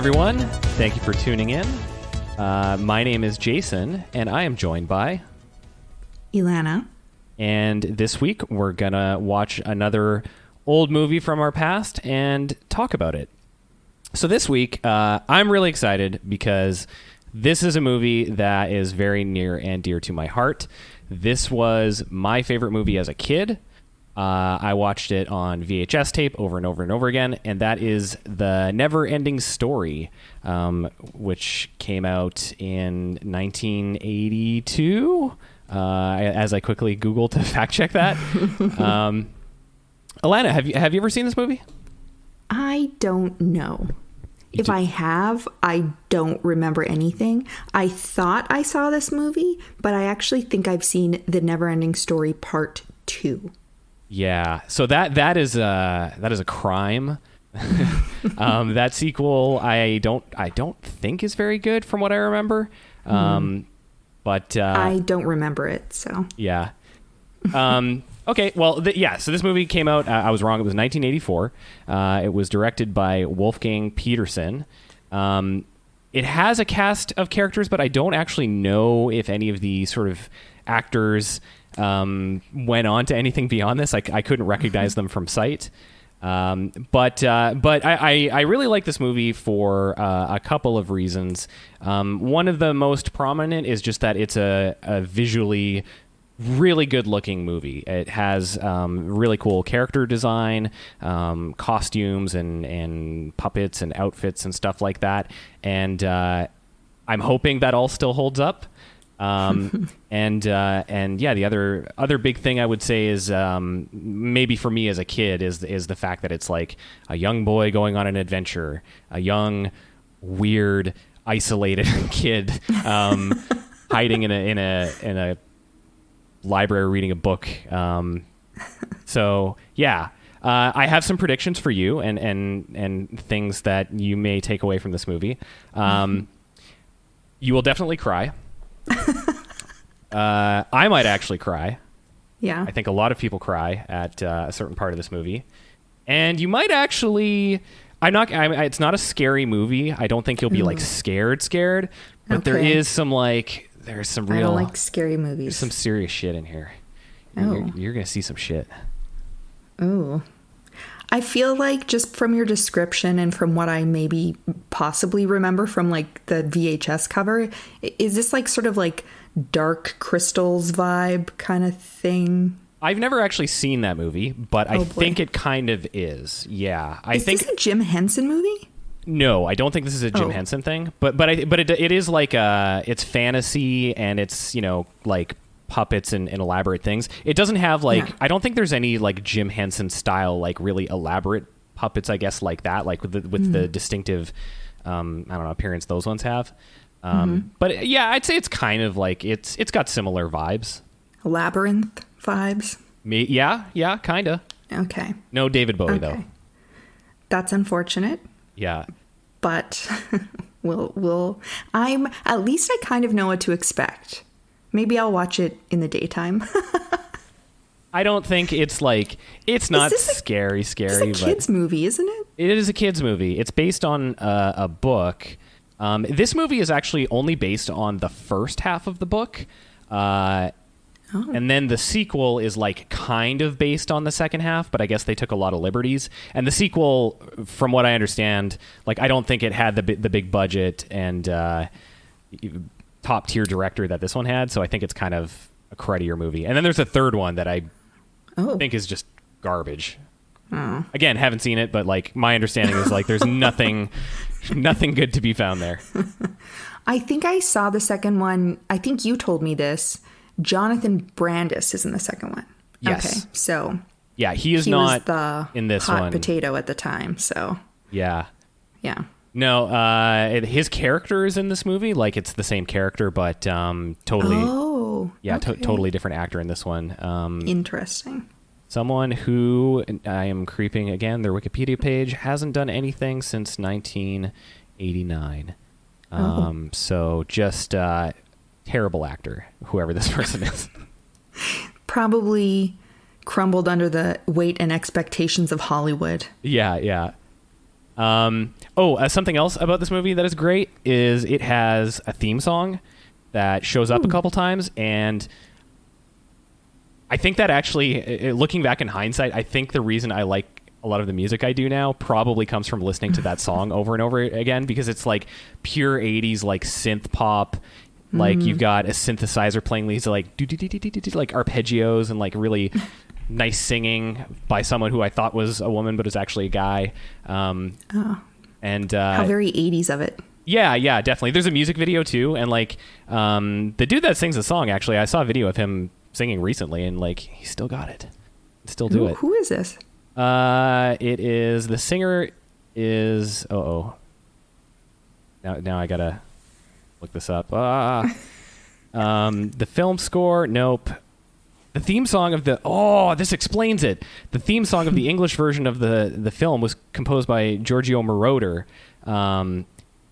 everyone. Thank you for tuning in. My name is Jason, and I am joined by... Ilana. And this week, we're going to watch another old movie from our past and talk about it. So this week, I'm really excited because this is a movie that is very near and dear to my heart. This was my favorite movie as a kid. I watched it on VHS tape over and over and over again, and that is the NeverEnding Story, which came out in 1982. As I quickly Googled to fact check that. Alana, have you ever seen this movie? I don't know. If I have, I don't remember anything. I thought I saw this movie, but I actually think I've seen The NeverEnding Story Part 2. Yeah, so that is a crime. That sequel I don't think is very good from what I remember. But I don't remember it, so yeah. Okay, well, so this movie came out. I was wrong. It was 1984. It was directed by Wolfgang Petersen. It has a cast of characters, but I don't actually know if any of the sort of actors went on to anything beyond this. I couldn't recognize them from sight. But I really like this movie for a couple of reasons. One of the most prominent is just that it's a visually really good looking movie. It has really cool character design, costumes and puppets and outfits and stuff like that. And I'm hoping that all still holds up. And yeah, the other big thing I would say is maybe for me as a kid is the fact that it's like a young boy going on an adventure, a young, weird, isolated kid hiding in a library reading a book. So yeah, I have some predictions for you and things that you may take away from this movie. You will definitely cry. I might actually cry. yeah. I think a lot of people cry at a certain part of this movie, and you might actually. It's not a scary movie. I don't think you'll be like scared, but Okay. there is some there's some real. I don't like scary movies. Some serious shit in here. Oh. You're gonna see some shit. Oh. I feel like just from your description and from what I maybe possibly remember from like the VHS cover, is this like sort of like Dark Crystals vibe kind of thing? I've never actually seen that movie, but I think it kind of is. Yeah, Is this a Jim Henson movie? No, I don't think this is a Jim Henson thing. But it is like it's fantasy and it's like puppets and elaborate things. It doesn't have I don't think there's any like Jim Henson style like really elaborate puppets, I guess, like that, like with the distinctive I don't know, appearance those ones have. But yeah, I'd say it's kind of like it's got similar vibes. Labyrinth vibes? Yeah, kind of. Okay. No David Bowie though. That's unfortunate. Yeah. But at least I kind of know what to expect. Maybe I'll watch it in the daytime. I don't think it's not scary. It's a kid's movie, isn't it? It is a kid's movie. It's based on a book. This movie is actually only based on the first half of the book. And then the sequel is like kind of based on the second half, but I guess they took a lot of liberties. And the sequel, from what I understand, like I don't think it had the big budget and top tier director that this one had, so I think it's kind of a cruddier movie. And then there's a third one that I think is just garbage. Again, haven't seen it, but like my understanding is like there's nothing good to be found there. I think I saw the second one. I think you told me this. Jonathan Brandis is in the second one. Yes. Okay, so yeah, he was in this hot one. Potato at the time. So yeah. No, his character is in this movie. Like it's the same character, but totally. Totally different actor in this one. Interesting. Someone who I am creeping again. Their Wikipedia page hasn't done anything since 1989. So just terrible actor, whoever this person is. Probably crumbled under the weight and expectations of Hollywood. Yeah. Something else about this movie that is great is it has a theme song that shows up a couple times, and I think that actually, looking back in hindsight, I think the reason I like a lot of the music I do now probably comes from listening to that song over and over again, because it's like pure 80s like synth pop. Like you've got a synthesizer playing these like like arpeggios and like really nice singing by someone who I thought was a woman but is actually a guy. And how very 80s of it. Yeah, definitely. There's a music video too, and like the dude that sings the song, actually, I saw a video of him singing recently, and like he still got it. Still do it. Who is this? It is the singer is now I gotta look this up. The film score, nope. The theme song of this explains it. The theme song of the English version of the film was composed by Giorgio Moroder.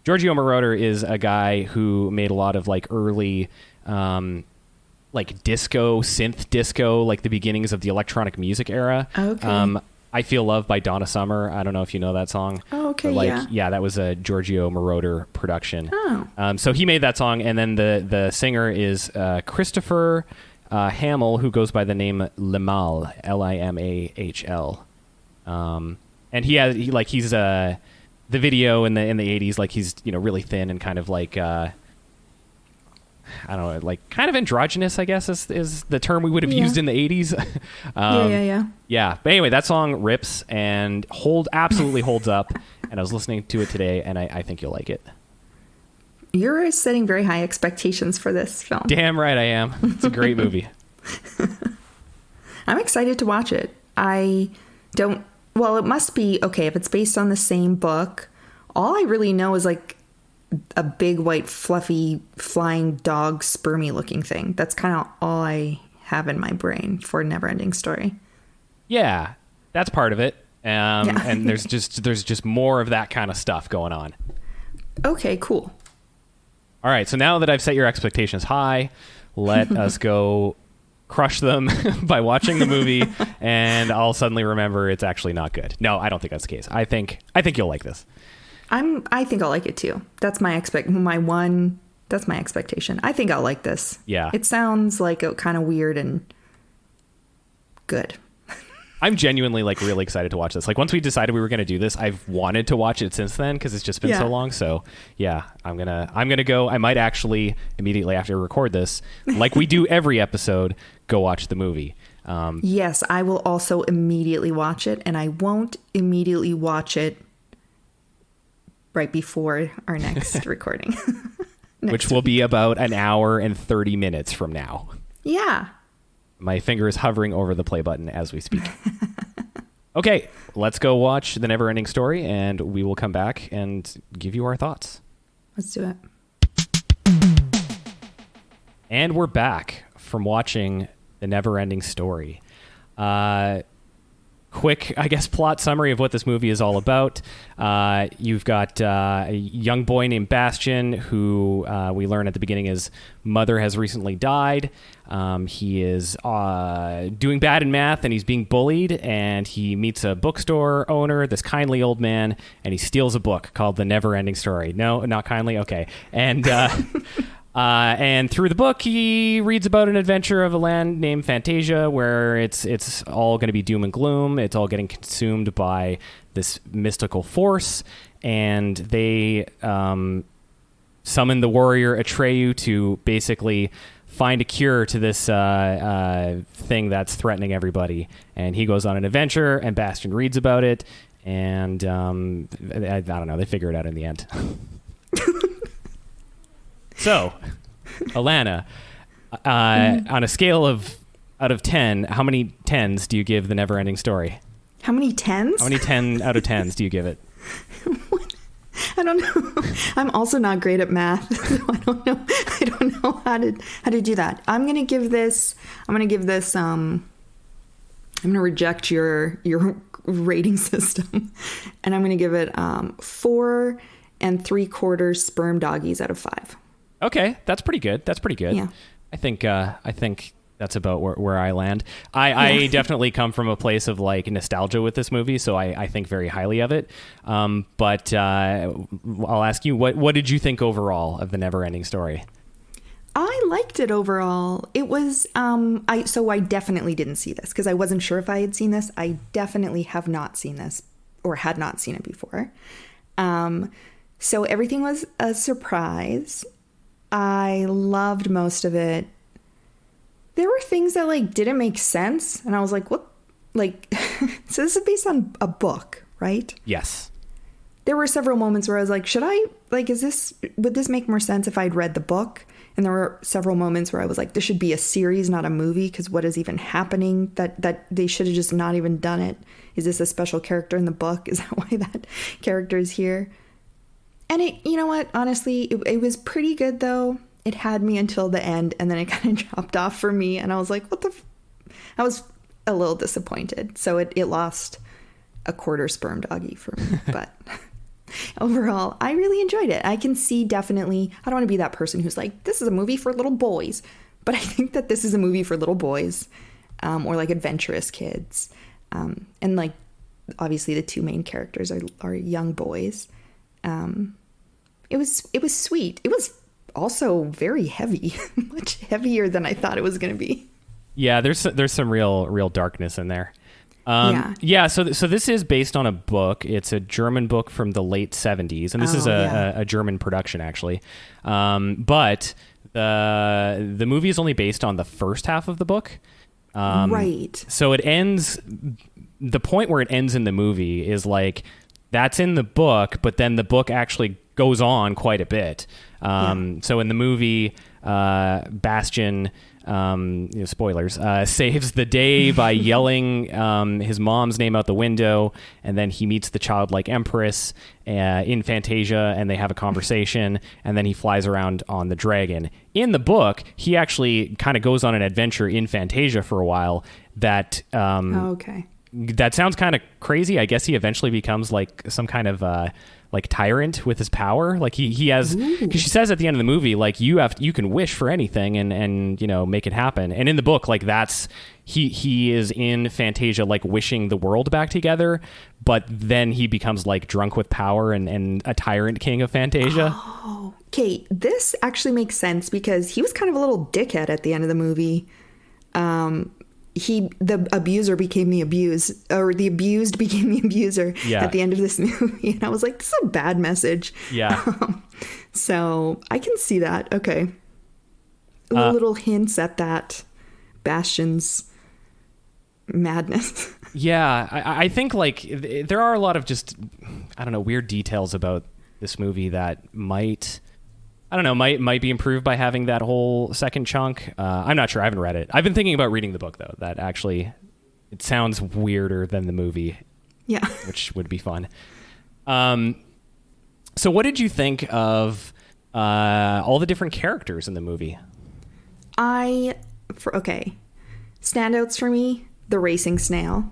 Giorgio Moroder is a guy who made a lot of like early like disco, synth disco, like the beginnings of the electronic music era. Okay. I Feel Love by Donna Summer. I don't know if you know that song. Oh, okay, yeah, that was a Giorgio Moroder production. Oh. So he made that song, and then the singer is Christopher Hamill, who goes by the name Limahl, Limahl. And he's the video in the 80s, like he's really thin and kind of like I don't know, like kind of androgynous, I guess is the term we would have used in the 80s. Yeah. But anyway, that song rips and absolutely holds up. And I was listening to it today, and I think you'll like it. You're setting very high expectations for this film. Damn right I am. It's a great movie. I'm excited to watch it. It must be, okay, if it's based on the same book, all I really know is like a big white fluffy flying dog spermy looking thing. That's kind of all I have in my brain for NeverEnding Story. Yeah, that's part of it. And there's just more of that kind of stuff going on. Okay, cool. All right, so now that I've set your expectations high, let us go crush them by watching the movie, and I'll suddenly remember it's actually not good. No, I don't think that's the case. I think you'll like this. I think I'll like it too. That's my expectation. I think I'll like this. Yeah. It sounds like kind of weird and good. I'm genuinely like really excited to watch this. Like once we decided we were going to do this, I've wanted to watch it since then because it's just been so long. So yeah, I'm gonna go. I might actually immediately after we record this, like we do every episode, go watch the movie. Yes, I will also immediately watch it, and I won't immediately watch it right before our next recording. Which will be about an hour and 30 minutes from now. Yeah. My finger is hovering over the play button as we speak. Okay, let's go watch The NeverEnding Story, and we will come back and give you our thoughts. Let's do it. And we're back from watching The NeverEnding Story. Quick, I guess, plot summary of what this movie is all about. You've got a young boy named Bastian who we learn at the beginning his mother has recently died. He is doing bad in math, and he's being bullied, and he meets a bookstore owner, this kindly old man, and he steals a book called The NeverEnding Story. No, not kindly? Okay. And through the book, he reads about an adventure of a land named Fantasia, where it's all going to be doom and gloom. It's all getting consumed by this mystical force, and they summon the warrior Atreyu to basically find a cure to this thing that's threatening everybody. And he goes on an adventure, and Bastian reads about it, and I don't know, they figure it out in the end. So, Alana, on a scale of out of 10, how many 10s do you give The NeverEnding Story? How many 10s? How many 10 out of 10s do you give it? I don't know. I'm also not great at math, so I don't know how to do that. I'm gonna reject your rating system, and I'm gonna give it 4 3/4 sperm doggies out of 5. Okay, that's pretty good. Yeah. I think that's about where I land. I definitely come from a place of like nostalgia with this movie, so I think very highly of it. But I'll ask you, what did you think overall of the NeverEnding Story? I liked it overall. It was I definitely didn't see this because I wasn't sure if I had seen this. I definitely have not seen this or had not seen it before. So everything was a surprise. I loved most of it. There were things that like didn't make sense, and I was like, "What?" Like, so this is based on a book, right? Yes. There were several moments where I was like, "Should I like? Would this make more sense if I'd read the book?" And there were several moments where I was like, "This should be a series, not a movie, because what is even happening? That they should have just not even done it. Is this a special character in the book? Is that why that character is here?" And you know what? Honestly, it was pretty good though. It had me until the end, and then it kind of dropped off for me, and I was like, what the I was a little disappointed. So it lost a quarter sperm doggy for me. But overall, I really enjoyed it. I can see definitely, I don't want to be that person who's like, this is a movie for little boys. But I think that this is a movie for little boys, or like adventurous kids. And like, obviously the two main characters are young boys. It was sweet. It was also very heavy, much heavier than I thought it was going to be. Yeah, there's some real darkness in there. So this is based on a book. It's a German book from the late 70s, and this is a German production actually. But the movie is only based on the first half of the book. Right. So it ends. The point where it ends in the movie is like that's in the book, but then the book actually goes on quite a bit. So in the movie, Bastian, spoilers, saves the day by yelling his mom's name out the window, and then he meets the childlike empress in Fantasia, and they have a conversation, and then he flies around on the dragon. In the book, he actually kind of goes on an adventure in Fantasia for a while that... okay. That sounds kind of crazy. I guess he eventually becomes like some kind of like tyrant with his power. Like he has, because she says at the end of the movie, like you can wish for anything and make it happen. And in the book, like that's he is in Fantasia, like wishing the world back together, but then he becomes like drunk with power and a tyrant king of Fantasia. Oh, okay. This actually makes sense because he was kind of a little dickhead at the end of the movie. The abuser became the abused, or the abused became the abuser at the end of this movie. And I was like, this is a bad message. Yeah. So I can see that. Okay. Little hints at that Bastian's madness. Yeah. I think like there are a lot of just, I don't know, weird details about this movie that might be improved by having that whole second chunk. I'm not sure. I haven't read it. I've been thinking about reading the book, though. That actually, it sounds weirder than the movie. Yeah. Which would be fun. So what did you think of all the different characters in the movie? Standouts for me, the racing snail.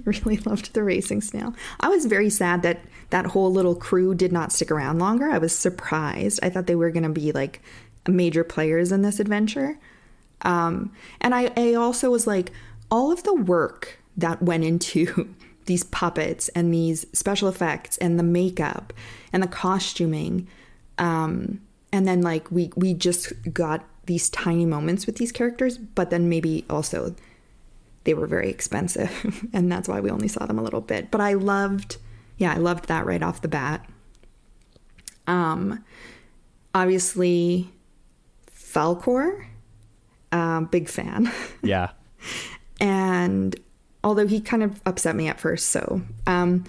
Really loved the racing snail. I was very sad that whole little crew did not stick around longer. I was surprised. I thought they were going to be like major players in this adventure. And I also was like, all of the work that went into these puppets and these special effects and the makeup and the costuming. And then like we just got these tiny moments with these characters, but then maybe also they were very expensive and that's why we only saw them a little bit. But I loved that right off the bat. Obviously Falkor, big fan. Yeah. And although he kind of upset me at first, so and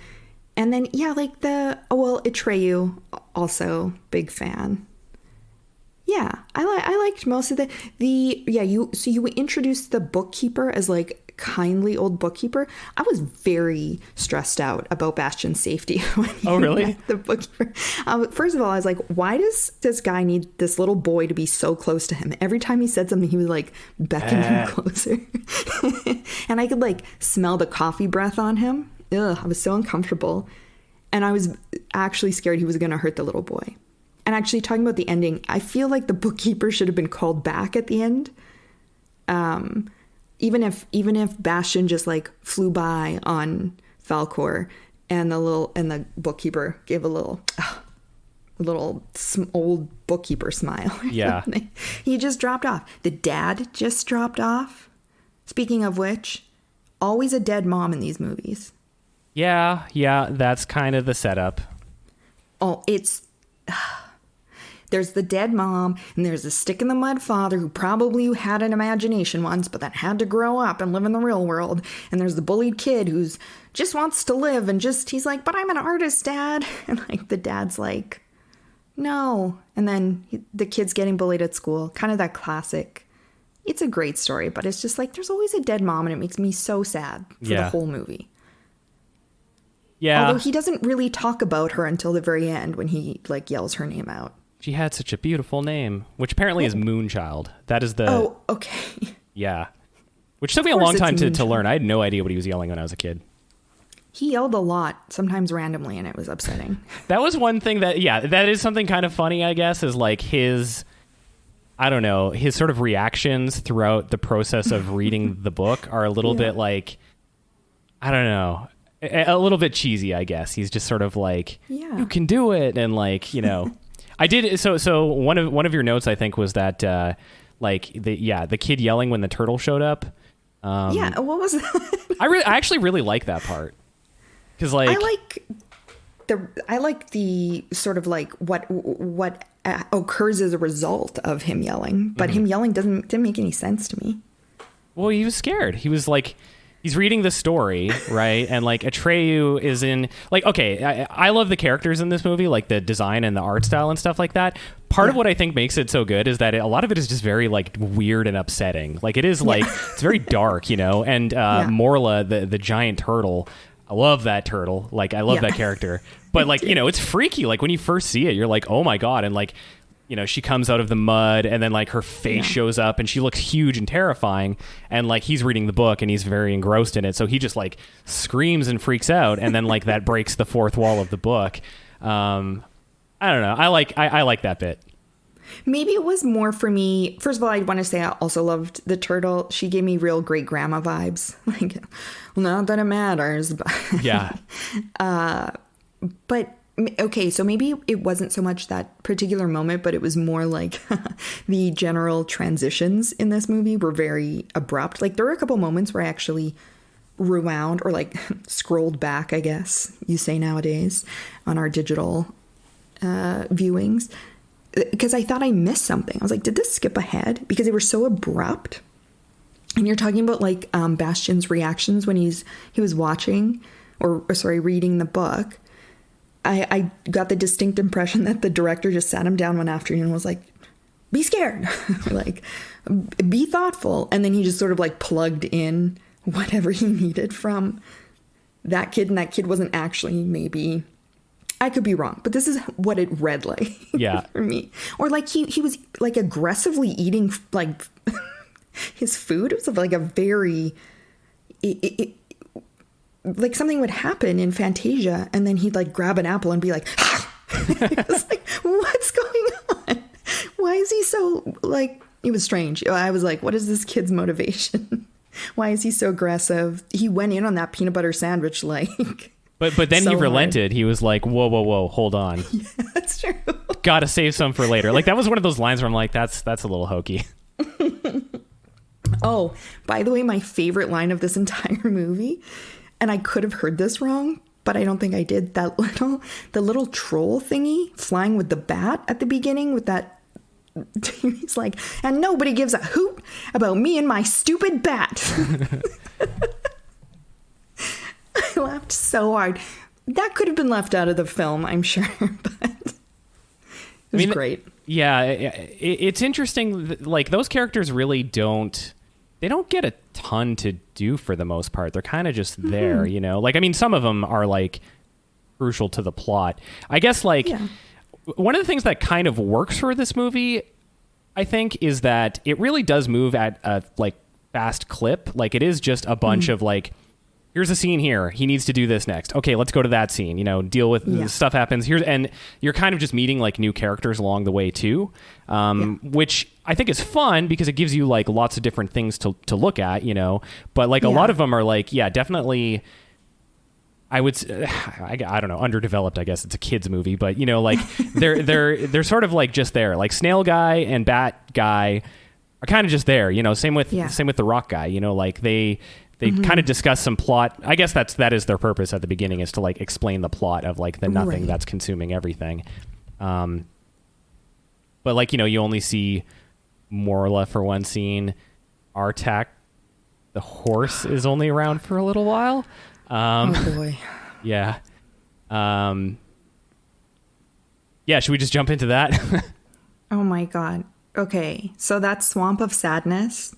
then Atreyu, also big fan. Yeah, I liked most of you introduced the bookkeeper as like kindly old bookkeeper. I was very stressed out about Bastian's safety when really? Met the bookkeeper. First of all, I was like, why does this guy need this little boy to be so close to him? Every time he said something, he was like beckoning him closer. And I could like smell the coffee breath on him. Ugh, I was so uncomfortable. And I was actually scared he was going to hurt the little boy. And actually, talking about the ending, I feel like the bookkeeper should have been called back at the end. Even if Bastian just like flew by on Falkor and the bookkeeper gave a little old bookkeeper smile. Yeah. He just dropped off. The dad just dropped off. Speaking of which, always a dead mom in these movies. Yeah, that's kind of the setup. Oh, there's the dead mom, and there's the stick-in-the-mud father who probably had an imagination once, but then had to grow up and live in the real world. And there's the bullied kid who's just wants to live, and he's like, but I'm an artist, Dad. And like the dad's like, no. And then the kid's getting bullied at school. Kind of that classic. It's a great story, but it's just like, there's always a dead mom, and it makes me so sad for the whole movie. Yeah. Although he doesn't really talk about her until the very end when he like yells her name out. She had such a beautiful name, which apparently is Moonchild. That is the... Oh, okay. Yeah. Which took me a long time to learn. I had no idea what he was yelling when I was a kid. He yelled a lot, sometimes randomly, and it was upsetting. That was one thing that is something kind of funny, I guess, is like his sort of reactions throughout the process of reading the book are a little bit like, I don't know, a little bit cheesy, I guess. He's just sort of like, you can do it. And like, I did. So one of your notes, I think, was that the kid yelling when the turtle showed up. What was that? I actually really like that part. Because like I like the sort of like what occurs as a result of him yelling, but him yelling didn't make any sense to me. Well, he was scared. He was like, he's reading the story, right? And like Atreyu is in like, okay, I love the characters in this movie, like the design and the art style and stuff like that. Part of what I think makes it so good is that a lot of it is just very like weird and upsetting. Like it is like, it's very dark, and Morla, the giant turtle, I love that turtle. Like I love that character, but like, it's freaky. Like when you first see it, you're like, oh my God. And like, she comes out of the mud and then like her face shows up and she looks huge and terrifying. And like he's reading the book and he's very engrossed in it. So he just like screams and freaks out. And then like that breaks the fourth wall of the book. I don't know. I like that bit. Maybe it was more for me. First of all, I want to say I also loved the turtle. She gave me real great grandma vibes. Like, well, not that it matters. But yeah. But okay, so maybe it wasn't so much that particular moment, but it was more like the general transitions in this movie were very abrupt. Like there were a couple moments where I actually rewound or like scrolled back, I guess you say nowadays, on our digital viewings, because I thought I missed something. I was like, did this skip ahead? Because they were so abrupt. And you're talking about like Bastian's reactions when he was watching reading the book. I got the distinct impression that the director just sat him down one afternoon and was like, be scared, like, be thoughtful. And then he just sort of like plugged in whatever he needed from that kid. And that kid wasn't actually, maybe, I could be wrong, but this is what it read like for me. Or like he was like aggressively eating like his food. It was like a very... like something would happen in Fantasia and then he'd like grab an apple and be like, it was like, what's going on? Why is he so like, it was strange. I was like, what is this kid's motivation? Why is he so aggressive? He went in on that peanut butter sandwich like, but then so he relented. Hard. He was like, whoa, hold on. Yeah, that's true. Gotta save some for later. Like that was one of those lines where I'm like, that's a little hokey. Oh, by the way, my favorite line of this entire movie, and I could have heard this wrong, but I don't think I did. The little troll thingy flying with the bat at the beginning with that. He's like, and nobody gives a hoot about me and my stupid bat. I laughed so hard. That could have been left out of the film, I'm sure, but it was great. Yeah, it's interesting. Like those characters really don't get a ton to do for the most part. They're kind of just there, Like, I mean, some of them are like crucial to the plot. I guess like one of the things that kind of works for this movie, I think, is that it really does move at a like fast clip. Like it is just a bunch of like, here's a scene here. He needs to do this next. Okay, let's go to that scene. Deal with stuff happens here, and you're kind of just meeting like new characters along the way too, which I think is fun because it gives you like lots of different things to look at. But like a lot of them are like, definitely. I would, I don't know, underdeveloped. I guess it's a kids movie, but like they're sort of like just there. Like Snail Guy and Bat Guy are kind of just there. Same with the Rock Guy. Like they kind of discuss some plot. I guess that is their purpose at the beginning, is to like explain the plot of like the nothing that's consuming everything. But like you only see Morla for one scene. Artak, the horse, is only around for a little while. Oh boy. Yeah. Should we just jump into that? Oh my God. Okay. So that Swamp of Sadness,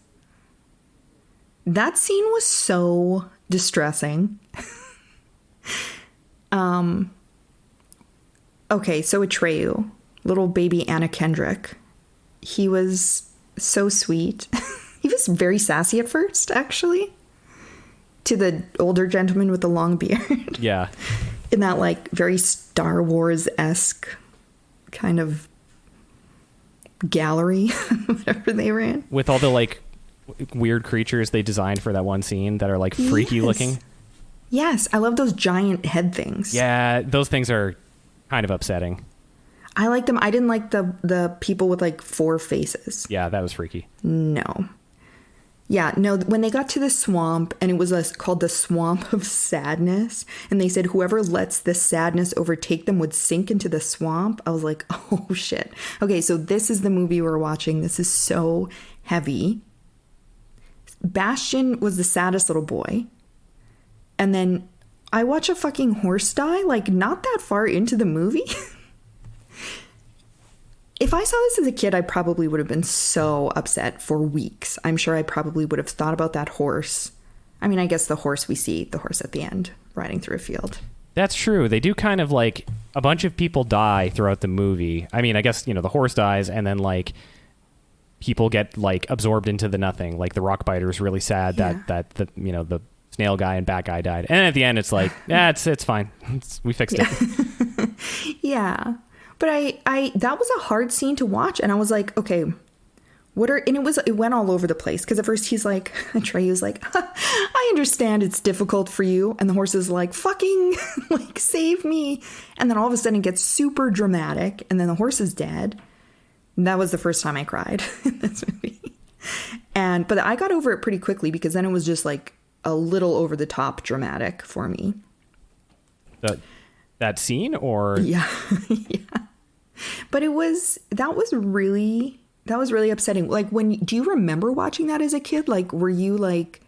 that scene was so distressing. Okay. So Atreyu, little baby Anna Kendrick, he was so sweet. He was very sassy at first, actually, to the older gentleman with the long beard. Yeah. In that like very Star Wars-esque kind of gallery, whatever they were in. With all the like weird creatures they designed for that one scene that are like freaky looking. Yes, I love those giant head things. Yeah, those things are kind of upsetting. I like them. I didn't like the people with like 4 faces. Yeah, that was freaky. No. Yeah, no, when they got to the swamp, and it was called the Swamp of Sadness, and they said whoever lets the sadness overtake them would sink into the swamp, I was like, oh shit. Okay, so this is the movie we're watching. This is so heavy. Bastian was the saddest little boy. And then I watch a fucking horse die, like not that far into the movie. If I saw this as a kid, I probably would have been so upset for weeks. I'm sure I probably would have thought about that horse. I mean, I guess the horse we see, the horse at the end, riding through a field. That's true. They do kind of like, a bunch of people die throughout the movie. I mean, I guess, the horse dies, and then like people get like absorbed into the nothing. Like the rock biter is really sad that the the Snail Guy and Bat Guy died. And at the end, it's like, it's fine. We fixed it. Yeah. But I that was a hard scene to watch, and I was like, okay, and it went all over the place, because at first he's like, Atreyu's like, I understand it's difficult for you, and the horse is like, fucking like save me, and then all of a sudden it gets super dramatic, and then the horse is dead. And that was the first time I cried in this movie, but I got over it pretty quickly, because then it was just like a little over the top dramatic for me. That scene, or yeah. But that was really upsetting. Like, do you remember watching that as a kid? Like, were you like,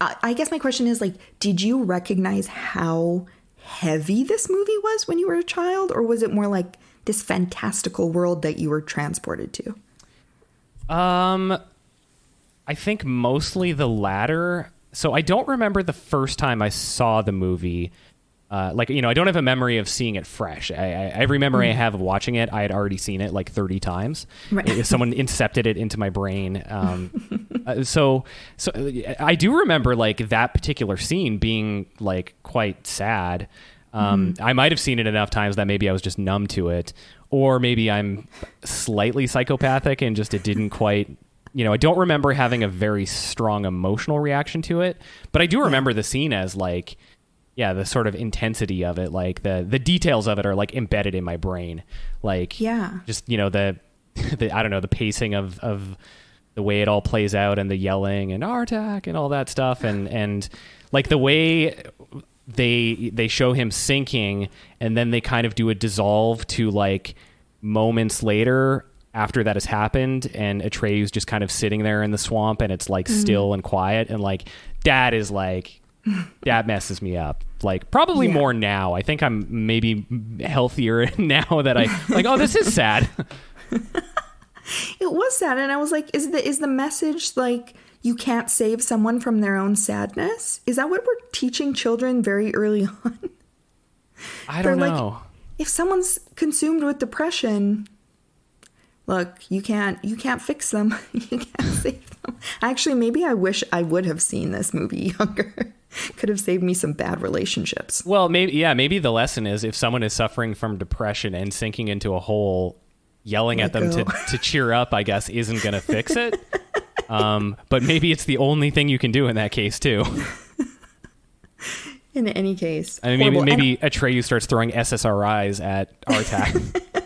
I guess my question is like, did you recognize how heavy this movie was when you were a child, or was it more like this fantastical world that you were transported to? I think mostly the latter. So I don't remember the first time I saw the movie. I don't have a memory of seeing it fresh. Every memory I have of watching it, I had already seen it like 30 times. Right. If someone incepted it into my brain. So I do remember like that particular scene being like quite sad. I might have seen it enough times that maybe I was just numb to it, or maybe I'm slightly psychopathic and just it didn't quite. I don't remember having a very strong emotional reaction to it, but I do remember the scene as like. Yeah, the sort of intensity of it, like the details of it are like embedded in my brain. Like, just, the I don't know, the pacing of the way it all plays out, and the yelling and Artak and all that stuff. And like the way they show him sinking, and then they kind of do a dissolve to like moments later after that has happened, and Atreyu's just kind of sitting there in the swamp, and it's like still and quiet, and like that is like, that messes me up. Like probably more now. I think I'm maybe healthier now that I like, oh, this is sad. It was sad. And I was like, is the message like you can't save someone from their own sadness? Is that what we're teaching children very early on? I don't know. Like, if someone's consumed with depression, look, you can't fix them. You can't save them. Actually, maybe I wish I would have seen this movie younger. Could have saved me some bad relationships. Well, maybe the lesson is if someone is suffering from depression and sinking into a hole, yelling at them to cheer up, I guess, isn't going to fix it. But maybe it's the only thing you can do in that case, too. In any case. I mean, maybe Atreyu starts throwing SSRIs at Artak.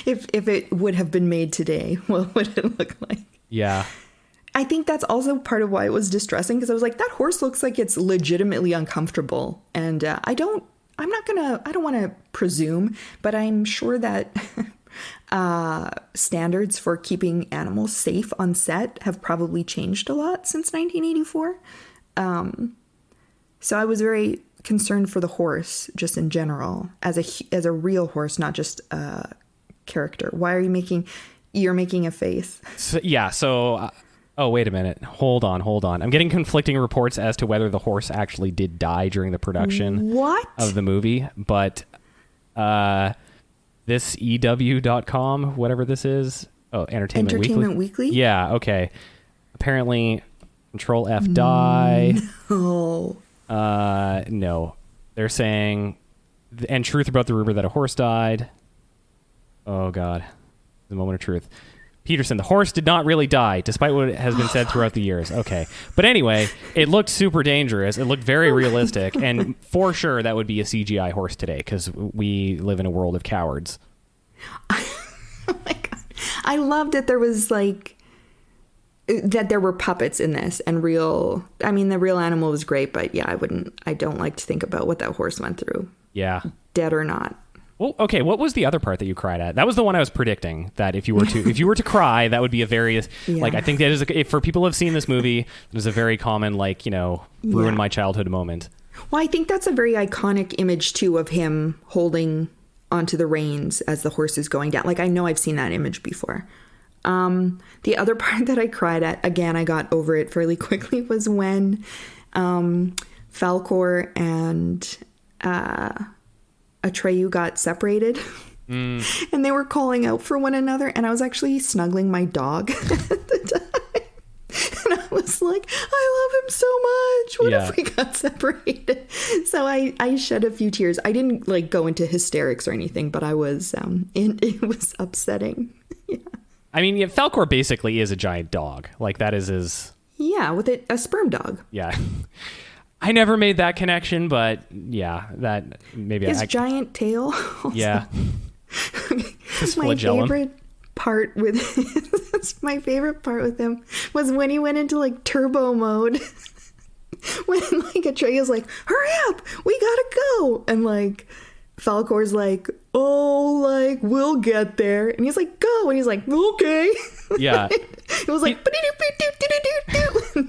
If it would have been made today, what would it look like? Yeah. I think that's also part of why it was distressing, because I was like, that horse looks like it's legitimately uncomfortable. And I don't want to presume, but I'm sure that standards for keeping animals safe on set have probably changed a lot since 1984. So I was very concerned for the horse just in general, as a real horse, not just a character. Why are you're making a face? Oh, wait a minute. Hold on. I'm getting conflicting reports as to whether the horse actually did die during the production of the movie. But this EW.com, whatever this is. Oh, Entertainment Weekly? Yeah, okay. Apparently, Control F die. No. No. They're saying, and truth about the rumor that a horse died. Oh, God. The moment of truth. Peterson, the horse did not really die, despite what has been said throughout the years. Okay. But anyway, it looked super dangerous. It looked very realistic. And for sure, that would be a CGI horse today, because we live in a world of cowards. Oh my God. I loved that there was that there were puppets in this and the real animal was great, but yeah, I don't like to think about what that horse went through. Yeah. Dead or not. Well, okay. What was the other part that you cried at? That was the one I was predicting, that if you were to cry, that would be a very I think that is for people who have seen this movie, there's a very common ruin my childhood moment. Well, I think that's a very iconic image too of him holding onto the reins as the horse is going down. I know I've seen that image before. The other part that I cried at, again, I got over it fairly quickly, was when Falkor and Atreyu got separated and they were calling out for one another, and I was actually snuggling my dog at the time, and I was like, I love him so much, what if we got separated? So I shed a few tears. I didn't go into hysterics or anything, but I was it was upsetting. Yeah. I mean, Falkor basically is a giant dog. That is his... Yeah, with a sperm dog. Yeah. I never made that connection, but yeah, that maybe his giant tail. Also. Yeah. His flagellum. My favorite part with him was when he went into turbo mode. When Atreyu's like, hurry up, we gotta go, and Falkor's like, oh, we'll get there, and he's like, go, and he's like, okay. Yeah. It was like, and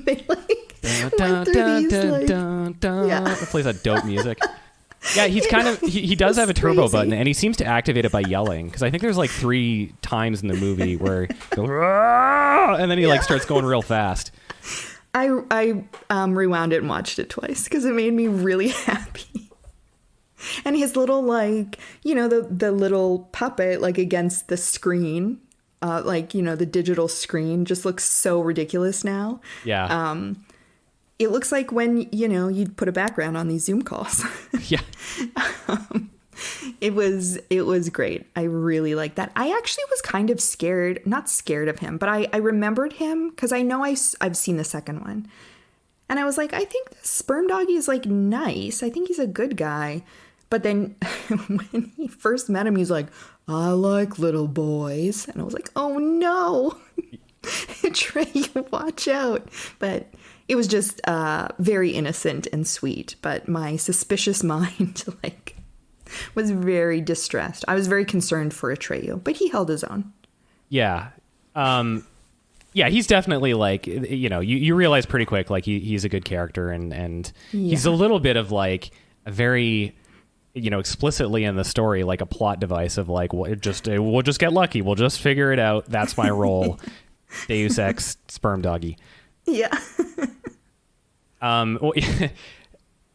they It plays that dope music. Yeah, he's he does have a turbo crazy button, and he seems to activate it by yelling, because I think there's 3 times in the movie where he goes, and then he starts going real fast. I rewound it and watched it twice because it made me really happy. And his little the little puppet against the screen, the digital screen just looks so ridiculous now. Yeah. It looks like when, you'd put a background on these Zoom calls. Yeah. It was great. I really liked that. I actually was kind of not scared of him, but I remembered him because I know I've seen the second one. And I was like, I think this Sperm Doggy is nice. I think he's a good guy. But then when he first met him, he's like, I like little boys. And I was like, oh no, Trey, watch out. But it was just very innocent and sweet. But my suspicious mind was very distressed. I was very concerned for Atreyu, but he held his own. Yeah. Yeah, he's definitely you realize pretty quick, he's a good character, and he's a little bit of a very, explicitly in the story, a plot device of we'll just get lucky. We'll just figure it out. That's my role. Deus Ex Sperm Doggy. Yeah.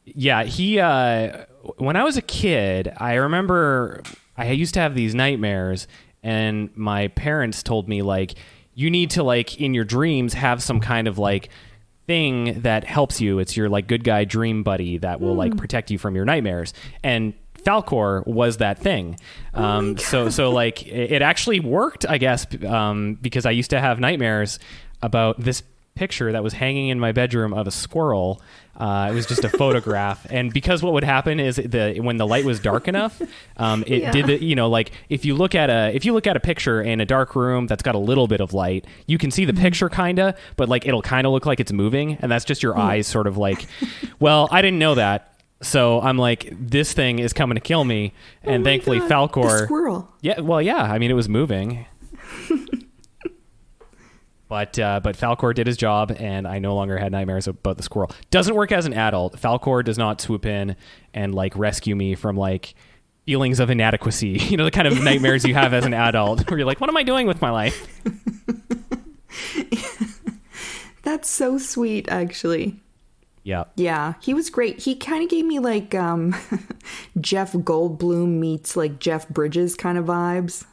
Yeah, he, when I was a kid, I remember I used to have these nightmares, and my parents told me like, you need to like in your dreams have some kind of like thing that helps you. It's your like good guy dream buddy that will like protect you from your nightmares. And Falkor was that thing. So like it actually worked, I guess, because I used to have nightmares about this picture that was hanging in my bedroom of a squirrel. It was just a photograph, and because what would happen is when the light was dark enough, did the, you know, like if you look at a picture in a dark room that's got a little bit of light, you can see the picture kinda, but like it'll kind of look like it's moving, and that's just your eyes sort of like, well, I didn't know that. So I'm like, this thing is coming to kill me, and thankfully Falkor, the squirrel. Yeah, well, yeah. I mean, it was moving, but Falkor did his job, and I no longer had nightmares about the squirrel. Doesn't work as an adult. Falkor does not swoop in and like rescue me from like feelings of inadequacy. You know, the kind of nightmares you have as an adult, where you're like, what am I doing with my life? That's so sweet, actually. Yeah. Yeah, he was great. He kind of gave me like Jeff Goldblum meets like Jeff Bridges kind of vibes.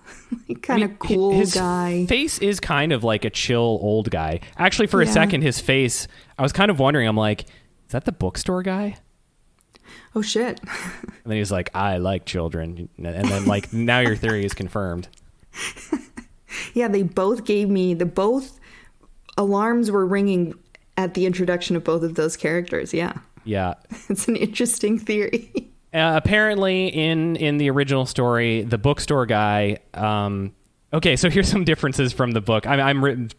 Kind of cool his guy. Face is kind of like a chill old guy. Actually, for a second, his face, I was kind of wondering, I'm like, is that the bookstore guy? Oh, shit. And then he was like, I like children. And then like, now your theory is confirmed. Yeah, they both gave me, both alarms were ringing at the introduction of both of those characters. Yeah. It's an interesting theory. Apparently in the original story, the bookstore guy, okay, so here's some differences from the book. I'm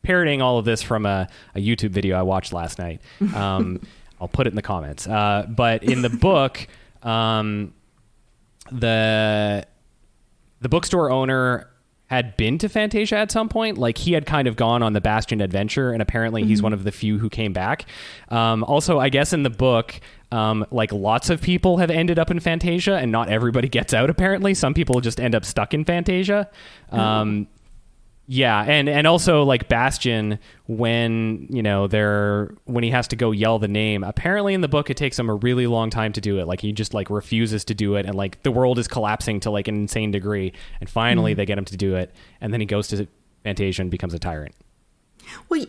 parroting all of this from a YouTube video I watched last night. I'll put it in the comments. But in the book, the bookstore owner had been to Fantasia at some point. Like he had kind of gone on the Bastion adventure, and apparently he's one of the few who came back. Also, I guess in the book, like lots of people have ended up in Fantasia, and not everybody gets out. Apparently, some people just end up stuck in Fantasia. Yeah, and also like Bastion, when he has to go yell the name, apparently in the book it takes him a really long time to do it. Like he just like refuses to do it, and like the world is collapsing to like an insane degree, and finally they get him to do it, and then he goes to Fantasia and becomes a tyrant. Well,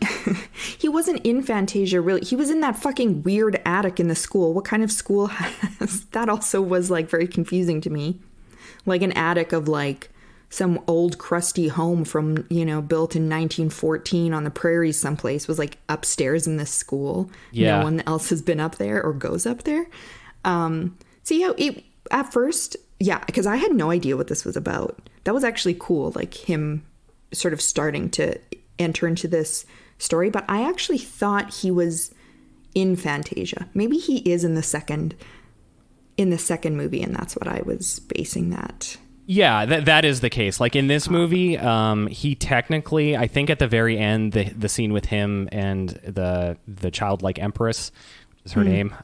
he wasn't in Fantasia, really. He was in that fucking weird attic in the school. What kind of school has that? Also was like very confusing to me. Like an attic of like some old crusty home from, built in 1914 on the prairies someplace, was like upstairs in this school. Yeah. No one else has been up there or goes up there. At first, because I had no idea what this was about. That was actually cool, like him sort of starting to enter into this story. But I actually thought he was in Fantasia. Maybe he is in the second movie, and that's what I was basing that. Yeah, that is the case. Like in this movie, he technically, I think at the very end, the scene with him and the childlike empress, which is her name.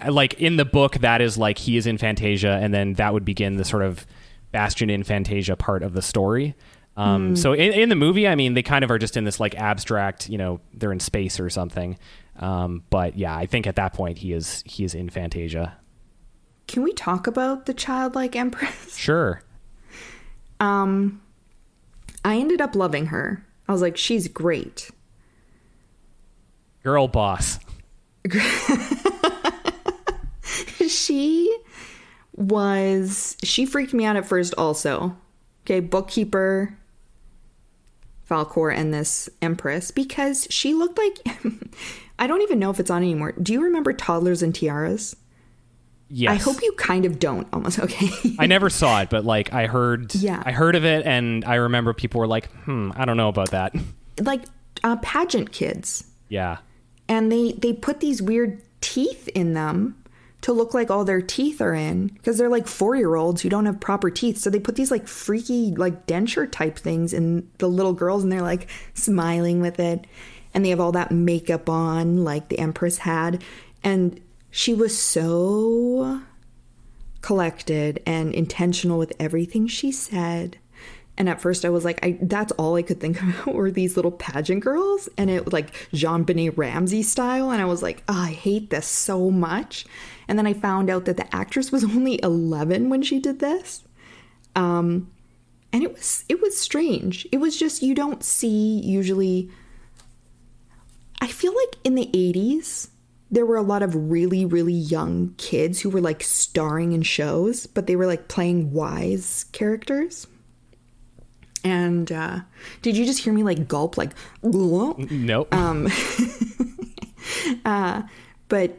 Like in the book, that is like he is in Fantasia, and then that would begin the sort of Bastion in Fantasia part of the story. So in the movie, I mean, they kind of are just in this like abstract, they're in space or something. But yeah, I think at that point he is in Fantasia. Can we talk about the childlike empress? Sure. I ended up loving her. I was like, she's great. Girl boss. She freaked me out at first also. Okay, bookkeeper, Falkor, and this empress, because she looked like, I don't even know if it's on anymore. Do you remember Toddlers and Tiaras? Yes. I hope you kind of don't, almost. Okay. I never saw it, but like I heard of it, and I remember people were like, I don't know about that. Like pageant kids. Yeah. And they put these weird teeth in them to look like all their teeth are in, because they're like 4-year-olds who don't have proper teeth. So they put these like freaky like denture type things in the little girls, and they're like smiling with it. And they have all that makeup on like the Empress had. And she was so collected and intentional with everything she said. And at first I was like, that's all I could think about were these little pageant girls. And it was like Jean-Benet Ramsey style. And I was like, I hate this so much. And then I found out that the actress was only 11 when she did this. And it was strange. It was just, you don't see usually. I feel like in the 80s, there were a lot of really, really young kids who were like starring in shows, but they were like playing wise characters. And did you just hear me like gulp, like, nope. But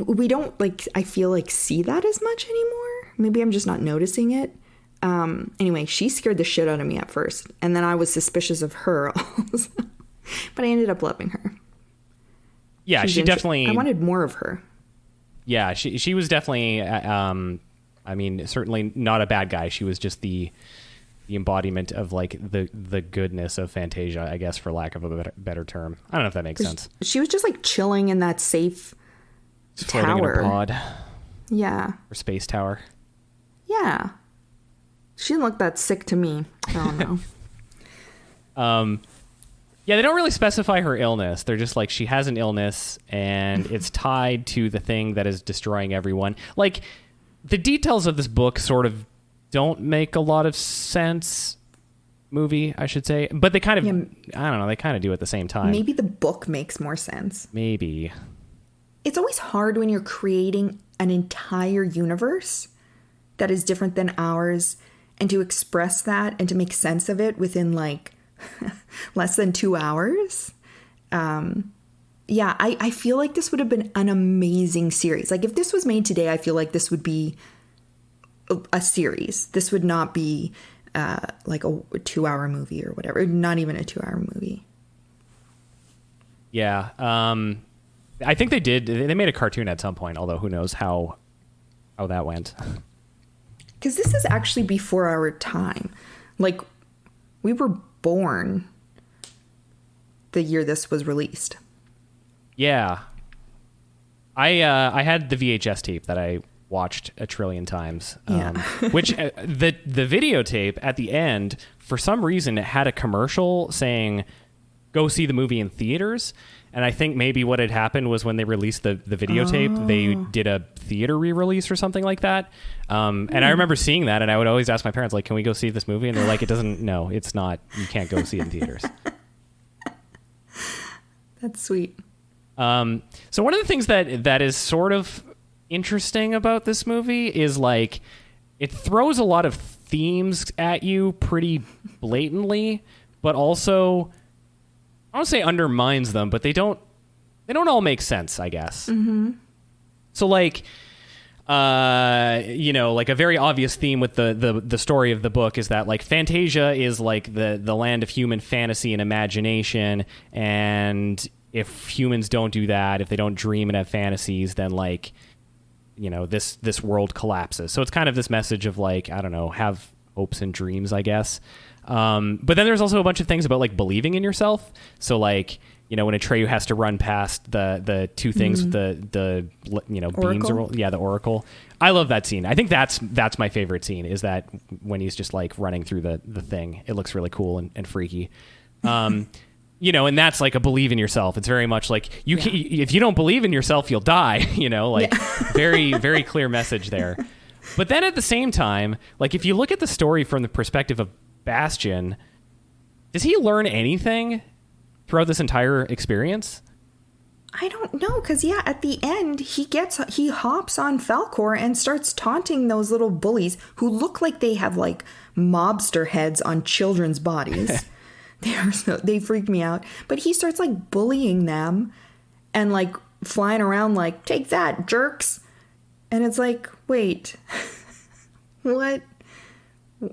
we don't like, I feel like, see that as much anymore. Maybe I'm just not noticing it. Anyway, she scared the shit out of me at first. And then I was suspicious of her also. But I ended up loving her. Yeah, she definitely... I wanted more of her. Yeah, she was definitely... I mean, certainly not a bad guy. She was just the embodiment of like the goodness of Fantasia, I guess, for lack of a better term. I don't know if that makes sense. She was just like chilling in that safe just tower. Floating in a pod. Yeah. Or space tower. Yeah. She didn't look that sick to me. I don't know. Yeah, they don't really specify her illness. They're just like, she has an illness and it's tied to the thing that is destroying everyone. Like, the details of this book sort of don't make a lot of sense. Movie, I should say. But they kind of, I don't know, they kind of do at the same time. Maybe the book makes more sense. Maybe. It's always hard when you're creating an entire universe that is different than ours, and to express that and to make sense of it within like less than 2 hours. Yeah, I feel like this would have been an amazing series. Like if this was made today, I feel like this would be a series. This would not be like a 2-hour movie or whatever. Not even a 2-hour movie. Yeah. I think they made a cartoon at some point, although who knows how that went. Because this is actually before our time. Like, we were born the year this was released. Yeah. I had the VHS tape that I watched a trillion times. Which the videotape at the end, for some reason, it had a commercial saying, go see the movie in theaters. And I think maybe what had happened was when they released the videotape, they did a theater re-release or something like that. And I remember seeing that, and I would always ask my parents, like, can we go see this movie? And they're like, no, it's not. You can't go see it in theaters. That's sweet. So one of the things that is sort of interesting about this movie is, like, it throws a lot of themes at you pretty blatantly, but also... I don't say undermines them, but they don't all make sense, I guess. Mm-hmm. So like, like a very obvious theme with the story of the book is that like Fantasia is like the land of human fantasy and imagination. And if humans don't do that, if they don't dream and have fantasies, then like, this world collapses. So it's kind of this message of like, I don't know, have hopes and dreams, I guess. But then there's also a bunch of things about like believing in yourself. So like, when Atreyu has to run past the two things, the beams, the oracle. I love that scene. I think that's my favorite scene, is that when he's just like running through the thing. It looks really cool and freaky. And that's like a believe in yourself. It's very much like if you don't believe in yourself, you'll die, very, very clear message there. But then at the same time, like if you look at the story from the perspective of Bastian, does he learn anything throughout this entire experience? I don't know, because at the end he hops on Falkor and starts taunting those little bullies who look like they have like mobster heads on children's bodies. They freak me out. But he starts like bullying them and like flying around like, take that, jerks. And it's like, wait, what?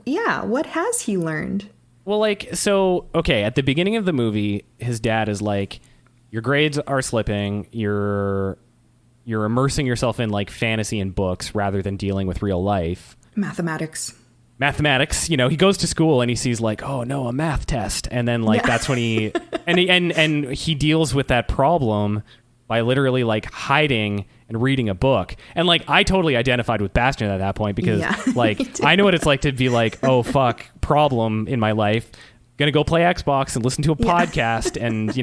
Yeah, what has he learned? Well, like, so, okay, at the beginning of the movie, his dad is like, your grades are slipping, you're immersing yourself in, like, fantasy and books rather than dealing with real life. Mathematics, he goes to school and he sees, like, oh, no, a math test. And then, like, that's when he... And he deals with that problem by literally, like, hiding and reading a book. And like, I totally identified with Bastian at that point because like, I know what it's like to be like, oh fuck, problem in my life. Gonna go play Xbox and listen to a podcast and,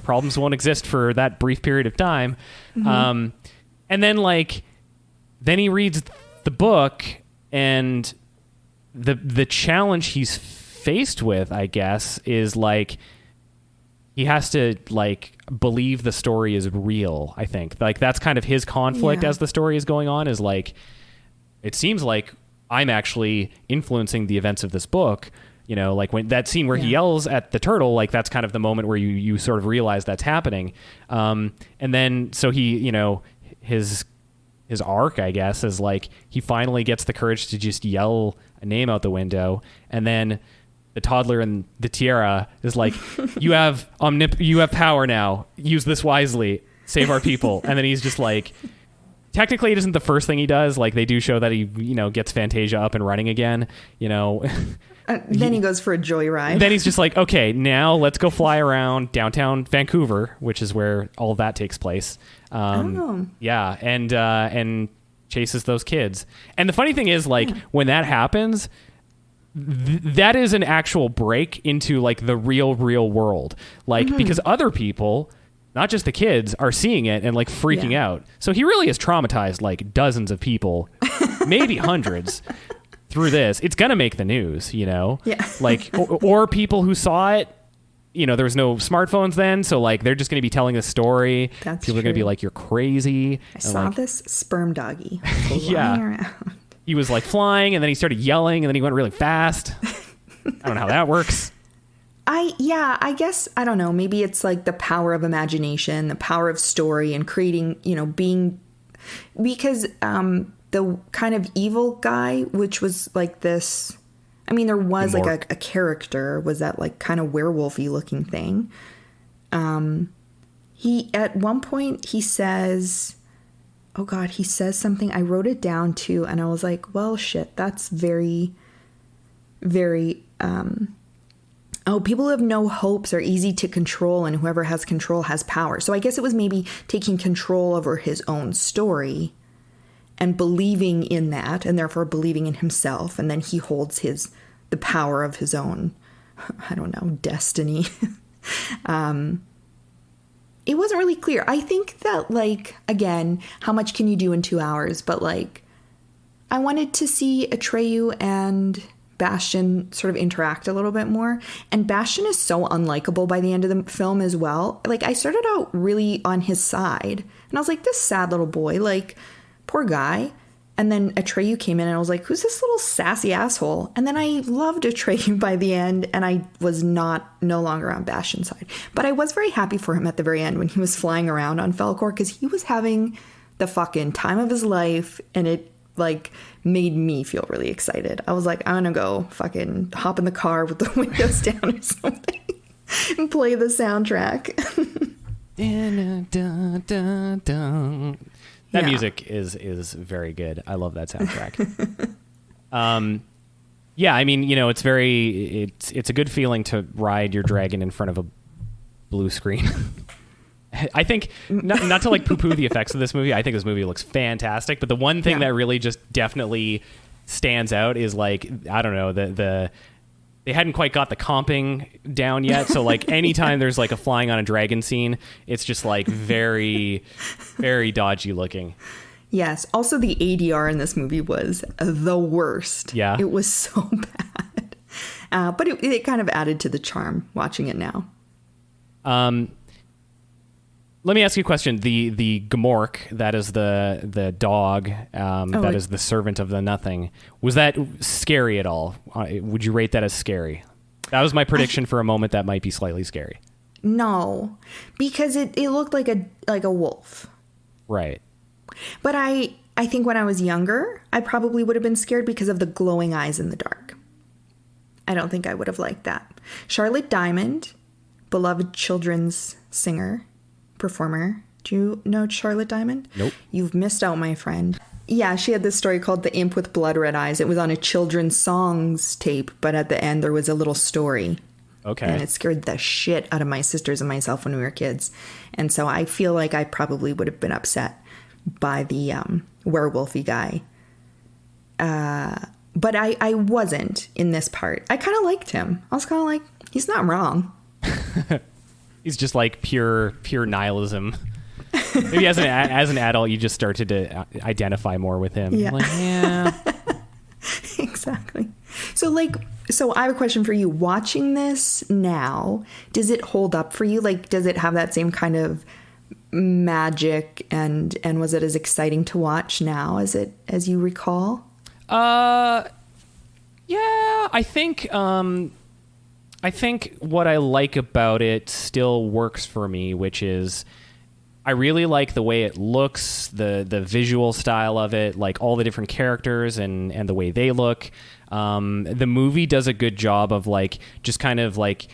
problems won't exist for that brief period of time. Mm-hmm. And then like, then he reads the book and the challenge he's faced with, I guess, is like he has to like believe the story is real. I think like that's kind of his conflict as the story is going on, is like, it seems like I'm actually influencing the events of this book. You know, like when that scene where he yells at the turtle, like that's kind of the moment where you sort of realize that's happening. And then so he, you know, his arc, I guess, is like he finally gets the courage to just yell a name out the window, and then the toddler in the tiara is like, you have power now, use this wisely, save our people. And then he's just like, technically it isn't the first thing he does. Like they do show that he, you know, gets Fantasia up and running again, you know. Then he goes for a joyride. Then he's just like, okay, now let's go fly around downtown Vancouver, which is where all of that takes place. Yeah, and chases those kids. And the funny thing is, like, when that happens, that is an actual break into like the real world. Like, because other people, not just the kids, are seeing it and like freaking out. So he really has traumatized like dozens of people, maybe hundreds. Through this, it's gonna make the news, you know. Like or people who saw it, you know, there was no smartphones then, so like they're just gonna be telling the story. That's people are gonna be like, you're crazy. I saw like, this sperm doggy flying around. He was like flying, and then he started yelling, and then he went really fast. I don't know how that works. I guess, I don't know, maybe it's like the power of imagination, the power of story, and creating, you know, being, because the kind of evil guy, which was like this, I mean, there was like a character, was that like kind of werewolfy looking thing. He, at one point he says, oh God, he says something, I wrote it down too. And I was like, well, shit, that's very, very, people who have no hopes are easy to control, and whoever has control has power. So I guess it was maybe taking control over his own story and believing in that, and therefore believing in himself. And then he holds the power of his own, I don't know, destiny. It wasn't really clear. I think that, like, again, how much can you do in 2 hours? But like, I wanted to see Atreyu and Bastian sort of interact a little bit more. And Bastian is so unlikable by the end of the film as well. Like, I started out really on his side, and I was like, this sad little boy, like, poor guy. And then Atreyu came in, and I was like, who's this little sassy asshole? And then I loved Atreyu by the end, and I was no longer on Bastian's side. But I was very happy for him at the very end when he was flying around on Falkor, because he was having the fucking time of his life, and it like made me feel really excited. I was like, I'm gonna go fucking hop in the car with the windows down or something and play the soundtrack. That music is very good. I love that soundtrack. Yeah, I mean, you know, it's a good feeling to ride your dragon in front of a blue screen. I think not to like poo-poo the effects of this movie. I think this movie looks fantastic, but the one thing that really just definitely stands out is like, I don't know, they hadn't quite got the comping down yet. So like anytime there's like a flying on a dragon scene, it's just like very, very dodgy looking. Yes. Also, the ADR in this movie was the worst. Yeah. It was so bad. But it kind of added to the charm watching it now. Let me ask you a question. The Gmork, that is the dog, that is the servant of the nothing. Was that scary at all? Would you rate that as scary? That was my prediction for a moment. That might be slightly scary. No, because it looked like a wolf. Right. But I think when I was younger, I probably would have been scared because of the glowing eyes in the dark. I don't think I would have liked that. Charlotte Diamond, beloved children's singer, performer. Do you know Charlotte Diamond? Nope. You've missed out, my friend. Yeah, she had this story called The Imp with Blood Red Eyes. It was on a children's songs tape, but at the end there was a little story. Okay. And it scared the shit out of my sisters and myself when we were kids. And so I feel like I probably would have been upset by the werewolfy guy. But I wasn't in this part. I kind of liked him. I was kind of like, he's not wrong. He's just like pure nihilism. Maybe as an adult, you just started to identify more with him. Yeah. Like, yeah. Exactly. So I have a question for you. Watching this now, does it hold up for you? Like, does it have that same kind of magic, and was it as exciting to watch now as you recall? Yeah, I think what I like about it still works for me, which is I really like the way it looks, the visual style of it, like all the different characters and the way they look. The movie does a good job of like just kind of like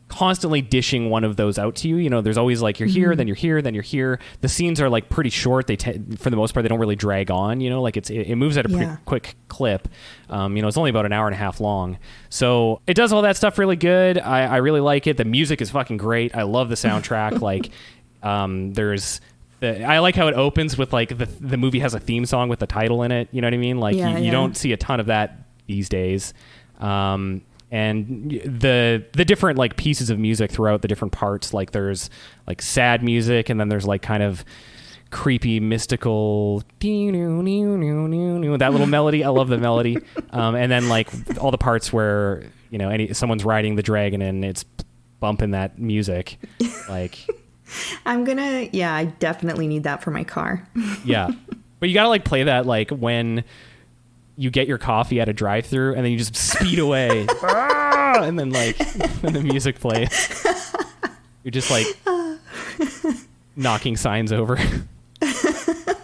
constantly dishing one of those out to you. You know, there's always like you're here, then you're here, then you're here. The scenes are like pretty short. For the most part, they don't really drag on. You know, like it moves at a pretty quick clip. You know, it's only about an hour and a half long, so it does all that stuff really good. I really like it. The music is fucking great. I love the soundtrack. Like, I like how it opens with like the movie has a theme song with the title in it. You know what I mean? Like you don't see a ton of that these days. And the different like pieces of music throughout the different parts, like there's like sad music, and then there's like kind of creepy mystical that little melody. I love the melody. And then like all the parts where, you know, someone's riding the dragon and it's bumping that music. Like I definitely need that for my car. Yeah. But you gotta like play that like when you get your coffee at a drive-thru and then you just speed away. And then like when the music plays, you're just like knocking signs over. I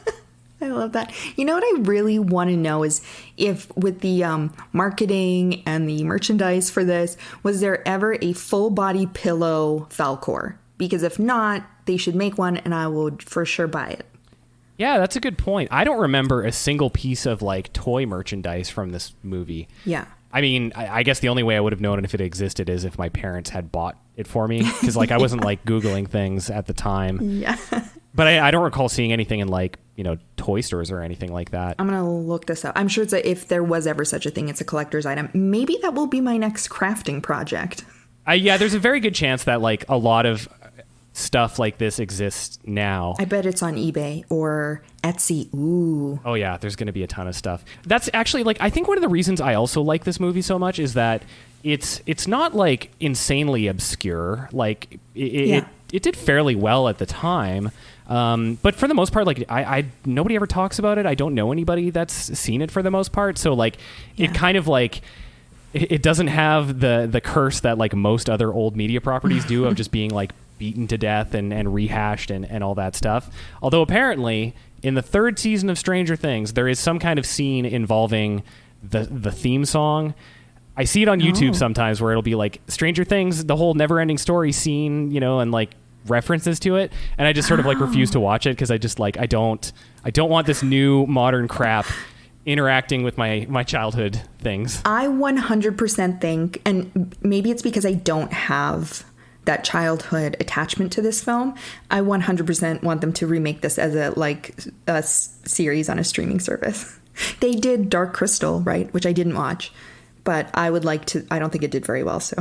love that. You know what I really want to know is if with the marketing and the merchandise for this, was there ever a full body pillow Falcor? Because if not, they should make one and I would for sure buy it. Yeah, that's a good point. I don't remember a single piece of like toy merchandise from this movie. Yeah. I mean, I guess the only way I would have known if it existed is if my parents had bought it for me. Because like I wasn't like Googling things at the time. Yeah. But I don't recall seeing anything in like, you know, toy stores or anything like that. I'm going to look this up. I'm sure if there was ever such a thing, it's a collector's item. Maybe that will be my next crafting project. Yeah, there's a very good chance that like a lot of stuff like this exists now. I bet it's on eBay or Etsy. Ooh. Oh yeah, there's going to be a ton of stuff. That's actually like I think one of the reasons I also like this movie so much is that it's not like insanely obscure. Like it did fairly well at the time. But for the most part, like I nobody ever talks about it. I don't know anybody that's seen it for the most part. So like it kind of like it doesn't have the curse that like most other old media properties do of just being like beaten to death and rehashed and all that stuff. Although apparently in the third season of Stranger Things, there is some kind of scene involving the theme song. I see it on YouTube sometimes where it'll be like Stranger Things, the whole NeverEnding Story scene, you know, and like references to it. And I just sort of like refuse to watch it because I just like, I don't want this new modern crap interacting with my childhood things. I 100% think, and maybe it's because I don't have that childhood attachment to this film, I 100% want them to remake this as a series on a streaming service. They did Dark Crystal, right, which I didn't watch, but I would like to. I don't think it did very well, so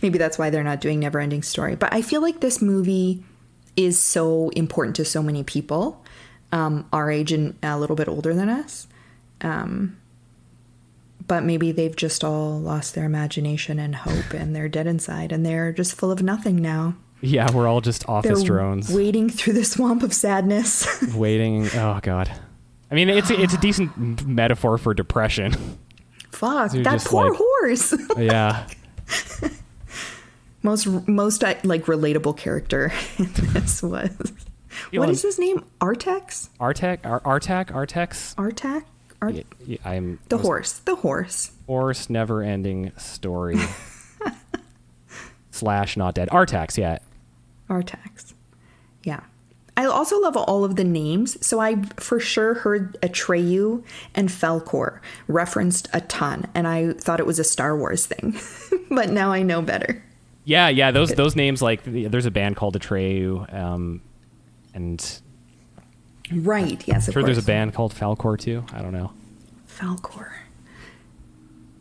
maybe that's why they're not doing NeverEnding Story. But I feel like this movie is so important to so many people our age and a little bit older than us. But maybe they've just all lost their imagination and hope, and they're dead inside, and they're just full of nothing now. Yeah, we're all just office drones. Wading through the swamp of sadness. Oh, God. I mean, it's a decent metaphor for depression. Fuck, that poor horse. Yeah. Most like relatable character in this was... What is his name? Artex? Artax? The horse. Horse NeverEnding Story. / not dead. Artax, yeah. Artax. Yeah. I also love all of the names. So I for sure heard Atreyu and Falcor referenced a ton. And I thought it was a Star Wars thing. But now I know better. Yeah. Those names, like there's a band called Atreyu. And right, yes, I'm sure there's a band called Falcor too. I don't know. Falcor.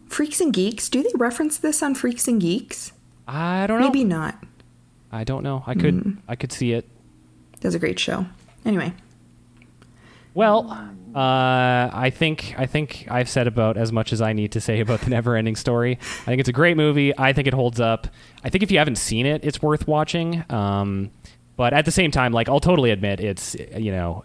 Freaks and Geeks. Do they reference this on Freaks and Geeks? I don't know. Maybe not. I don't know. I could see it. That's a great show. Anyway. Well, I think I've said about as much as I need to say about the NeverEnding Story. I think it's a great movie. I think it holds up. I think if you haven't seen it, it's worth watching. But at the same time, like, I'll totally admit it's, you know,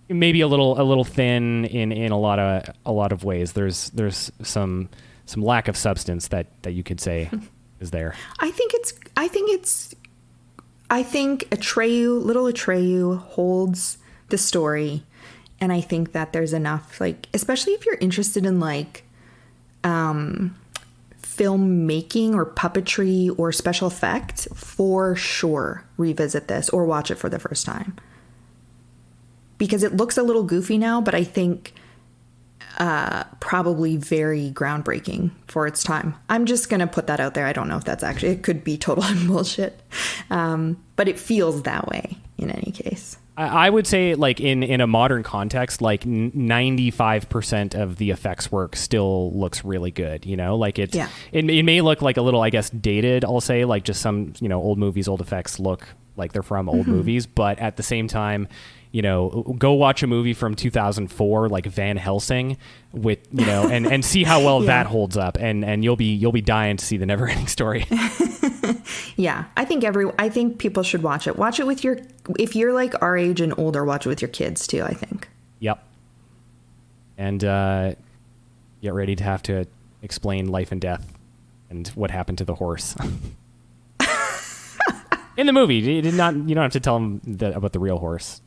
maybe a little thin in a lot of ways. There's some lack of substance that you could say is there. I think little Atreyu holds the story, and I think that there's enough, like, especially if you're interested in like filmmaking or puppetry or special effects, for sure revisit this or watch it for the first time, because it looks a little goofy now, but I think probably very groundbreaking for its time. I'm just gonna put that out there. I don't know if that's actually, it could be total bullshit, but it feels that way in any case. I would say, like, in a modern context, like 95% of the effects work still looks really good. You know, like it may look like a little, I guess, dated. I'll say, like, just some, you know, old movies, old effects look like they're from old movies, but at the same time, you know, go watch a movie from 2004, like Van Helsing, with, you know, and see how well that holds up, and you'll be dying to see the NeverEnding Story. Yeah, I think people should watch it. Watch it with if you're like our age and older, watch it with your kids too, I think. Yep. And get ready to have to explain life and death and what happened to the horse. In the movie, you don't have to tell them about the real horse.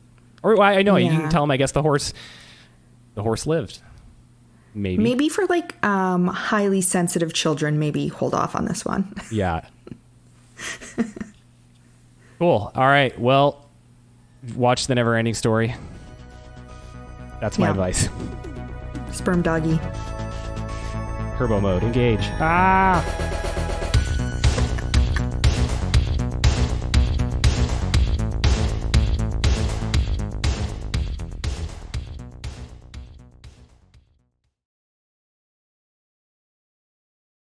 Or I know you can tell them, I guess, the horse lived. Maybe for like highly sensitive children, maybe hold off on this one. Yeah. Cool. All right. Well, watch the NeverEnding Story. That's my advice. Sperm Doggy. Turbo mode. Engage. Ah!